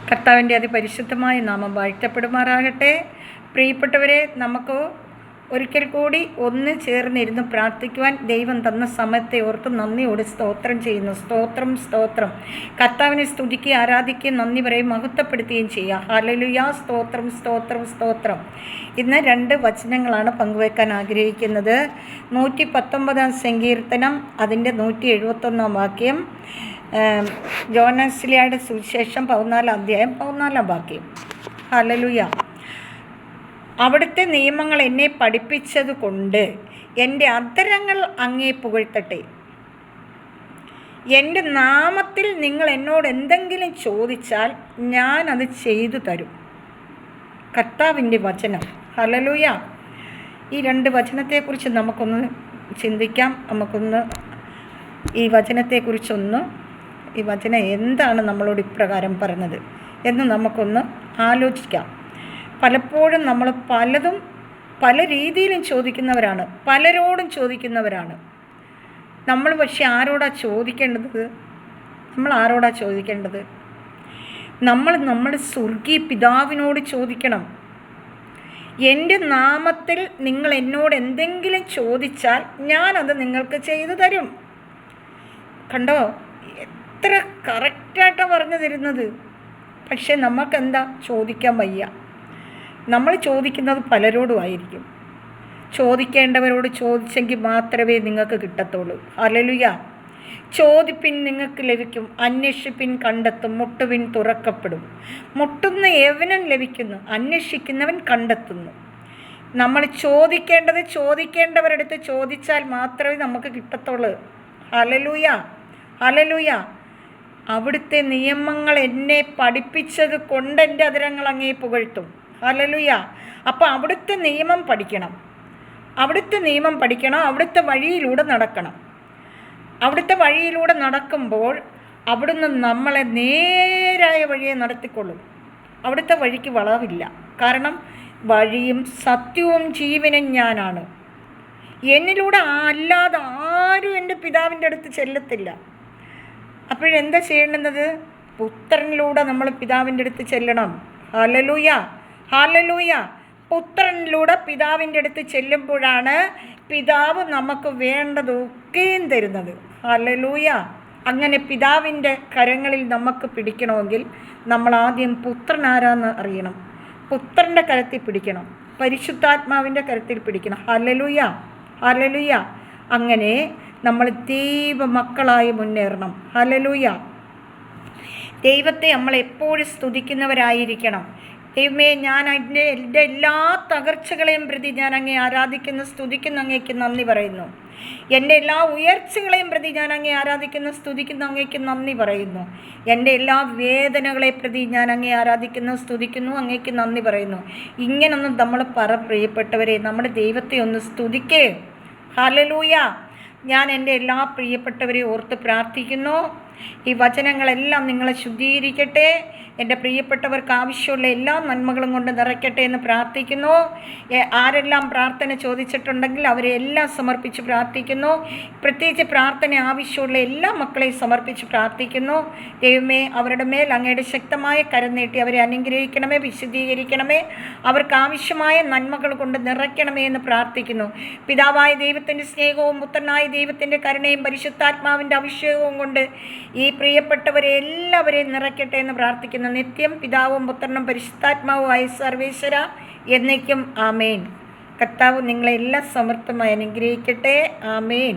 കർത്താവിൻ്റെ അതിപരിശുദ്ധമായ നാമം വാഴ്ത്തപ്പെടുമാറാകട്ടെ. പ്രിയപ്പെട്ടവരെ, നമുക്ക് ഒരിക്കൽ കൂടി ഒന്ന് ചേർന്നിരുന്ന് പ്രാർത്ഥിക്കുവാൻ ദൈവം തന്ന സമയത്തെ ഓർത്ത് നന്ദിയോട് സ്തോത്രം ചെയ്യുന്നു. സ്തോത്രം. കർത്താവിനെ സ്തുതിക്കുകയും ആരാധിക്കുകയും നന്ദി പറയും മഹത്വപ്പെടുത്തുകയും ചെയ്യുക. ഹല്ലേലൂയ. സ്തോത്രം. ഇന്ന് 2 വചനങ്ങളാണ് പങ്കുവയ്ക്കാൻ ആഗ്രഹിക്കുന്നത്. 119 സങ്കീർത്തനം അതിൻ്റെ 171 വാക്യം, യോഹന്നാന്റെ സുവിശേഷം 14 അധ്യായം 14 വാക്യം. ഹല്ലേലൂയ. അവിടുത്തെ നിയമങ്ങൾ എന്നെ പഠിപ്പിച്ചത് കൊണ്ട് എൻ്റെ അധരങ്ങൾ അങ്ങേ പുകഴ്ത്തട്ടെ. എൻ്റെ നാമത്തിൽ നിങ്ങൾ എന്നോട് എന്തെങ്കിലും ചോദിച്ചാൽ ഞാൻ അത് ചെയ്തു തരും. കർത്താവിൻ്റെ വചനം. ഹല്ലേലൂയ. ഈ 2 വചനത്തെക്കുറിച്ച് നമുക്കൊന്ന് ചിന്തിക്കാം. നമുക്കൊന്ന് ഈ വചനത്തെക്കുറിച്ചൊന്ന്, ഈ വചനം എന്താണ് നമ്മളോട് ഇപ്രകാരം പറഞ്ഞത് എന്ന് നമുക്കൊന്ന് ആലോചിക്കാം. പലപ്പോഴും നമ്മൾ പലതും പല രീതിയിലും ചോദിക്കുന്നവരാണ്, പലരോടും ചോദിക്കുന്നവരാണ്. നമ്മൾ പക്ഷെ ആരോടാ ചോദിക്കേണ്ടത്? നമ്മൾ നമ്മുടെ സ്വർഗീയ പിതാവിനോട് ചോദിക്കണം. എൻ്റെ നാമത്തിൽ നിങ്ങൾ എന്നോട് എന്തെങ്കിലും ചോദിച്ചാൽ ഞാനത് നിങ്ങൾക്ക് ചെയ്തു തരും. കണ്ടോ, എത്ര കറക്റ്റായിട്ടാണ് പറഞ്ഞു തരുന്നത്. പക്ഷെ നമുക്കെന്താ, ചോദിക്കാൻ വയ്യ. നമ്മൾ ചോദിക്കുന്നത് പലരോടും ആയിരിക്കും. ചോദിക്കേണ്ടവരോട് ചോദിച്ചെങ്കിൽ മാത്രമേ നിങ്ങൾക്ക് കിട്ടത്തുള്ളൂ. ഹല്ലേലൂയ. ചോദിപ്പിൻ നിങ്ങൾക്ക് ലഭിക്കും, അന്വേഷിപ്പിൻ കണ്ടെത്തും, മുട്ടുവിൻ തുറക്കപ്പെടും. മുട്ടുന്ന യവനൻ ലഭിക്കുന്നു, അന്വേഷിക്കുന്നവൻ കണ്ടെത്തുന്നു. നമ്മൾ ചോദിക്കേണ്ടത് ചോദിക്കേണ്ടവരടുത്ത് ചോദിച്ചാൽ മാത്രമേ നമുക്ക് കിട്ടത്തുള്ളൂ. ഹല്ലേലൂയ. അവിടുത്തെ നിയമങ്ങൾ എന്നെ പഠിപ്പിച്ചത് കൊണ്ട് എൻ്റെ അധരങ്ങൾ അങ്ങേ പുകഴ്ത്തും. ഹല്ലേലൂയ. അപ്പോൾ അവിടുത്തെ നിയമം പഠിക്കണം, അവിടുത്തെ വഴിയിലൂടെ നടക്കണം. അവിടുത്തെ വഴിയിലൂടെ നടക്കുമ്പോൾ അവിടുന്ന് നമ്മളെ നേരായ വഴിയെ നടത്തിക്കൊള്ളും. അവിടുത്തെ വഴിക്ക് വളവില്ല. കാരണം വഴിയും സത്യവും ജീവനും ഞാനാണ്. എന്നിലൂടെ അല്ലാതെ ആരും എൻ്റെ പിതാവിൻ്റെ അടുത്ത് ചെല്ലത്തില്ല. അപ്പോഴെന്താ ചെയ്യേണ്ടുന്നത്? പുത്രനിലൂടെ നമ്മൾ പിതാവിൻ്റെ അടുത്ത് ചെല്ലണം. ഹല്ലേലൂയ. പുത്രനിലൂടെ പിതാവിൻ്റെ അടുത്ത് ചെല്ലുമ്പോഴാണ് പിതാവ് നമുക്ക് വേണ്ടതൊക്കെയും തരുന്നത്. ഹല്ലേലൂയ. അങ്ങനെ പിതാവിൻ്റെ കരങ്ങളിൽ നമുക്ക് പിടിക്കണമെങ്കിൽ നമ്മൾ ആദ്യം പുത്രൻ ആരാന്ന് അറിയണം. പുത്രൻ്റെ കരത്തിൽ പിടിക്കണം, പരിശുദ്ധാത്മാവിൻ്റെ കരത്തിൽ പിടിക്കണം. ഹല്ലേലൂയ. അങ്ങനെ നമ്മൾ ദൈവമക്കളായി മുന്നേറണം. ഹല്ലേലൂയ. ദൈവത്തെ നമ്മൾ എപ്പോഴും സ്തുതിക്കുന്നവരായിരിക്കണം. ദൈവമേ, ഞാൻ എൻ്റെ എല്ലാ തകർച്ചകളെയും പ്രതി ഞാൻ അങ്ങേ ആരാധിക്കുന്നു, സ്തുതിക്കുന്നു, അങ്ങേക്ക് നന്ദി പറയുന്നു. എൻ്റെ എല്ലാ ഉയർച്ചകളെയും പ്രതി ഞാൻ അങ്ങേ ആരാധിക്കുന്നു, സ്തുതിക്കുന്നു, അങ്ങേക്ക് നന്ദി പറയുന്നു. എൻ്റെ എല്ലാ വേദനകളെ പ്രതി ഞാൻ അങ്ങേ ആരാധിക്കുന്നു, സ്തുതിക്കുന്നു, അങ്ങേക്ക് നന്ദി പറയുന്നു. ഇങ്ങനൊന്നും നമ്മൾ പ്രിയപ്പെട്ടവരെ, നമ്മുടെ ദൈവത്തെ ഒന്ന് സ്തുതിക്കേ. ഹല്ലേലൂയ. ഞാൻ എൻ്റെ എല്ലാ പ്രിയപ്പെട്ടവരെ ഓർത്ത് പ്രാർത്ഥിക്കുന്നു. ഈ വചനങ്ങളെല്ലാം നിങ്ങളെ ശുദ്ധീകരിക്കട്ടെ. എൻ്റെ പ്രിയപ്പെട്ടവർക്ക് ആവശ്യമുള്ള എല്ലാ നന്മകളും കൊണ്ട് നിറയ്ക്കട്ടെ എന്ന് പ്രാർത്ഥിക്കുന്നു. ആരെല്ലാം പ്രാർത്ഥന ചോദിച്ചിട്ടുണ്ടെങ്കിൽ അവരെ എല്ലാം സമർപ്പിച്ച് പ്രാർത്ഥിക്കുന്നു. പ്രത്യേകിച്ച് പ്രാർത്ഥന ആവശ്യമുള്ള എല്ലാ മക്കളെയും സമർപ്പിച്ച് പ്രാർത്ഥിക്കുന്നു. ദൈവമേ, അവരുടെ മേൽ അങ്ങയുടെ ശക്തമായ കരം നീട്ടി അവരെ അനുഗ്രഹിക്കണമേ, വിശുദ്ധീകരിക്കണമേ, അവർക്ക് ആവശ്യമായ നന്മകൾ കൊണ്ട് നിറയ്ക്കണമേ എന്ന് പ്രാർത്ഥിക്കുന്നു. പിതാവായ ദൈവത്തിൻ്റെ സ്നേഹവും പുത്രനായ ദൈവത്തിൻ്റെ കരുണയും പരിശുദ്ധാത്മാവിൻ്റെ അഭിഷേകവും കൊണ്ട് ഈ പ്രിയപ്പെട്ടവരെ എല്ലാവരെയും നിറയ്ക്കട്ടെ എന്ന് പ്രാർത്ഥിക്കുന്നു. നിത്യം പിതാവും പുത്രനും പരിശുദ്ധാത്മാവുമായ സർവേശ്വര എന്നേക്കും ആമേൻ. കർത്താവ് നിങ്ങളെല്ലാം സമൃദ്ധമായി അനുഗ്രഹിക്കട്ടെ. ആമേൻ.